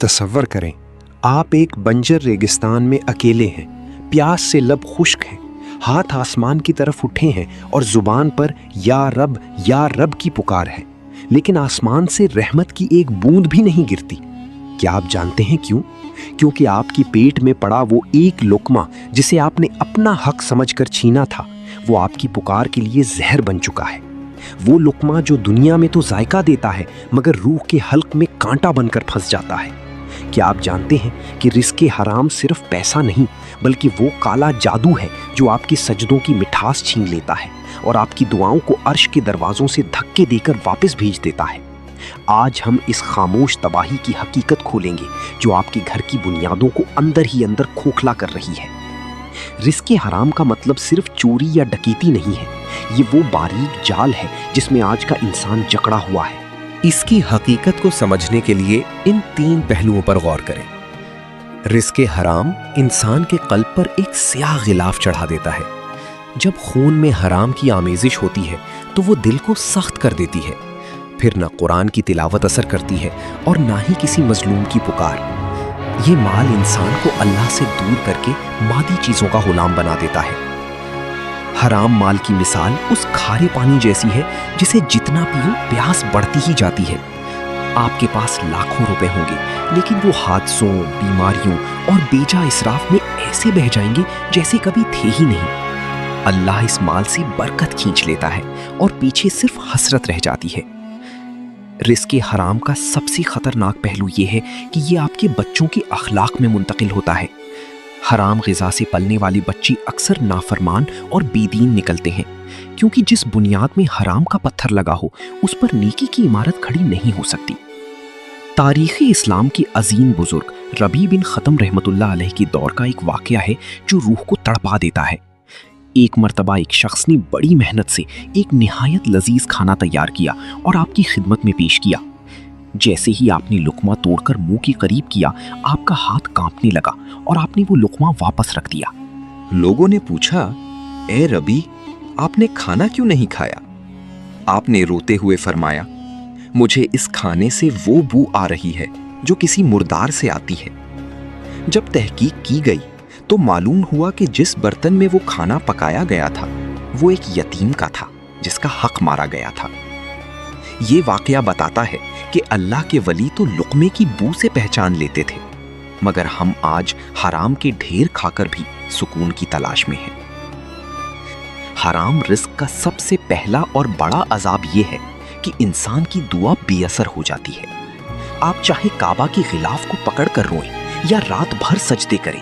तसव्वुर करें, आप एक बंजर रेगिस्तान में अकेले हैं, प्यास से लब खुश्क हैं, हाथ आसमान की तरफ उठे हैं और जुबान पर या रब की पुकार है, लेकिन आसमान से रहमत की एक बूंद भी नहीं गिरती। क्या आप जानते हैं क्यों? क्योंकि आपकी पेट में पड़ा वो एक लुक्मा जिसे आपने अपना हक समझकर छीना था, वो आपकी पुकार के लिए जहर बन चुका है। वो लुक्मा जो दुनिया में तो जायका देता है मगर रूह के हल्क में कांटा बनकर फंस जाता है। क्या आप जानते हैं कि रिज़्क़े हराम सिर्फ पैसा नहीं बल्कि वो काला जादू है जो आपकी सजदों की मिठास छीन लेता है और आपकी दुआओं को अर्श के दरवाज़ों से धक्के देकर वापस भेज देता है। आज हम इस खामोश तबाही की हकीकत खोलेंगे जो आपके घर की बुनियादों को अंदर ही अंदर खोखला कर रही है। रिज़्क़े हराम का मतलब सिर्फ चोरी या डकैती नहीं है, ये वो बारीक जाल है जिसमें आज का इंसान जकड़ा हुआ है। इसकी हकीकत को समझने के लिए इन 3 पहलुओं पर गौर करें। रिज़्क़े हराम इंसान के क़ल्ब पर एक स्याह गिलाफ चढ़ा देता है। जब खून में हराम की आमेज़िश होती है तो वो दिल को सख्त कर देती है। फिर न कुरान की तिलावत असर करती है और ना ही किसी मजलूम की पुकार। ये माल इंसान को अल्लाह से दूर करके मादी चीज़ों का गुलाम बना देता है। हराम माल की मिसाल उस खारे पानी जैसी है जिसे जितना पियो प्यास बढ़ती ही जाती है। आपके पास लाखों रुपए होंगे लेकिन वो हादसों, बीमारियों और बेजा इसराफ में ऐसे बह जाएंगे जैसे कभी थे ही नहीं। अल्लाह इस माल से बरकत खींच लेता है और पीछे सिर्फ हसरत रह जाती है। रिज़्क़े हराम का सबसे खतरनाक पहलू ये है कि ये आपके बच्चों के अखलाक में मुंतकिल होता है। हराम ग़िज़ा से पलने वाले बच्चे अक्सर नाफरमान और बेदीन निकलते हैं, क्योंकि जिस बुनियाद में हराम का पत्थर लगा हो उस पर नेकी की इमारत खड़ी नहीं हो सकती। तारीख़ इस्लाम के अजीम बुजुर्ग रबी बिन ख़तम रहमतुल्लाह अलैह के दौर का एक वाक़या है जो रूह को तड़पा देता है। एक मर्तबा एक शख्स ने बड़ी मेहनत से एक निहायत लजीज खाना तैयार किया और आपकी खिदमत में पेश किया। जैसे ही आपने लुक़मा तोड़कर मुंह के करीब किया, आपका हाथ कांपने लगा और आपने वो लुक़मा वापस रख दिया। लोगों ने पूछा, ए रबी, आपने खाना क्यों नहीं खाया? आपने रोते हुए फरमाया, मुझे इस खाने से वो बू आ रही है जो किसी मुर्दार से आती है। जब तहकीक की गई तो मालूम हुआ कि जिस बर्तन में वो खाना पकाया गया था वो एक यतीम का था जिसका हक मारा गया था। ये वाकया बताता है कि अल्लाह के वली तो लुक़मे की बू से पहचान लेते थे, मगर हम आज हराम के ढेर खाकर भी सुकून की तलाश में हैं। हराम रिज़्क़ का सबसे पहला और बड़ा अजाब यह है कि इंसान की दुआ बेअसर हो जाती है। आप चाहे काबा के गिलाफ को पकड़ कर रोएं या रात भर सजदे करें,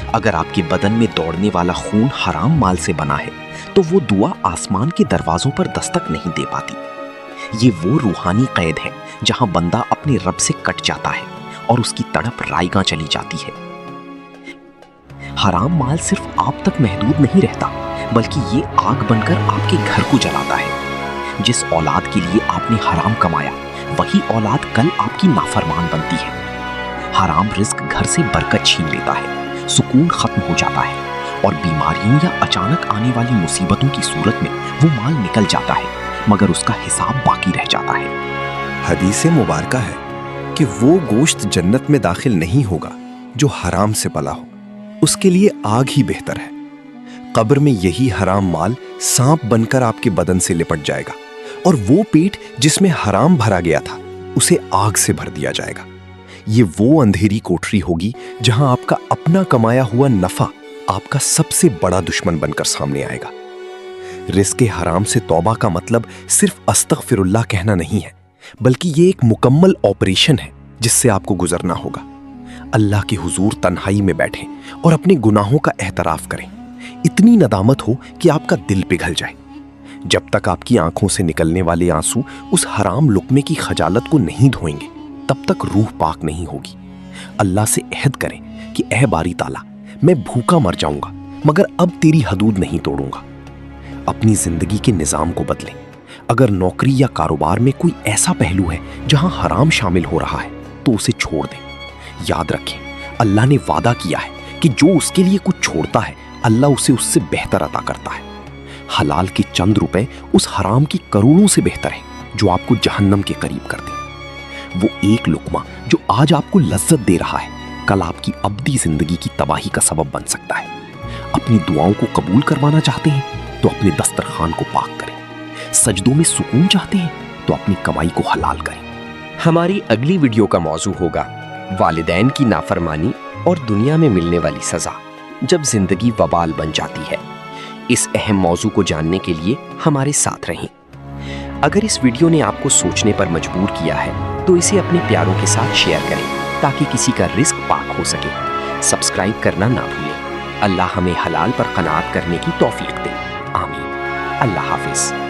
अगर आपके बदन में दौड़ने वाला खून हराम माल से बना है तो वो दुआ आसमान के दरवाजों पर दस्तक नहीं दे पाती। ये वो रूहानी कैद है जहां बंदा अपने रब से कट जाता है और उसकी तड़प रायगा चली जाती है। हराम माल सिर्फ आप तक महदूद नहीं रहता बल्कि ये आग बनकर आपके घर को जलाता है। जिस औलाद के लिए आपने हराम कमाया वही औलाद कल आपकी नाफरमान बनती है। हराम रिज़्क़ घर से बरकत छीन लेता है, सुकून खत्म हो जाता है और बीमारियों या अचानक आने वाली मुसीबतों की सूरत में वो माल निकल जाता है मगर उसका हिसाब बाकी रह जाता है। हदीस मुबारका है कि वो गोश्त जन्नत में दाखिल नहीं होगा जो हराम से पला हो, उसके लिए आग ही बेहतर है। कब्र में यही हराम माल सांप बनकर आपके बदन से लिपट जाएगा और वो पेट जिसमें हराम भरा गया था उसे आग से भर दिया जाएगा। ये वो अंधेरी कोठरी होगी जहां आपका अपना कमाया हुआ नफा आपका सबसे बड़ा दुश्मन बनकर सामने आएगा। रिज़्क़े हराम से तौबा का मतलब सिर्फ अस्तगफिरुल्लाह कहना नहीं है, बल्कि ये एक मुकम्मल ऑपरेशन है जिससे आपको गुजरना होगा। अल्लाह के हुजूर तन्हाई में बैठें और अपने गुनाहों का एहतराफ करें। इतनी नदामत हो कि आपका दिल पिघल जाए। जब तक आपकी आंखों से निकलने वाले आंसू उस हराम लुक़मे की खजालत को नहीं धोएंगे तब तक रूह पाक नहीं होगी। अल्लाह से अहद करें कि ऐ बारी ताला, मैं भूखा मर जाऊंगा मगर अब तेरी हदूद नहीं तोड़ूंगा। अपनी जिंदगी के निज़ाम को बदलें। अगर नौकरी या कारोबार में कोई ऐसा पहलू है जहां हराम शामिल हो रहा है तो उसे छोड़ दें। याद रखें, अल्लाह ने वादा किया है कि जो उसके लिए कुछ छोड़ता है अल्लाह उसे उससे बेहतर अता करता है। हलाल के चंद रुपए उस हराम की करोड़ों से बेहतर है जो आपको जहन्नम के करीब कर दें। वो एक लुकमा जो आज आपको लज्जत दे रहा है कल आपकी अब्दी जिंदगी की तबाही का सबब बन सकता है। अपनी दुआओं को कबूल करवाना चाहते हैं तो अपने दस्तरखान को पाक करें। सजदों में सुकून चाहते हैं तो अपनी कमाई को हलाल करें। हमारी अगली वीडियो का मौजू होगा वालिदैन की नाफरमानी और दुनिया में मिलने वाली सजा जब जिंदगी वबाल बन जाती है। इस अहम मौजू को जानने के लिए हमारे साथ रहें। अगर इस वीडियो ने आपको सोचने पर मजबूर किया है तो इसे अपने प्यारों के साथ शेयर करें ताकि किसी का रिस्क पाक हो सके। सब्सक्राइब करना ना भूलें। अल्लाह हमें हलाल पर कनात करने की तौफीक दे। आमीन। अल्लाह हाफिज।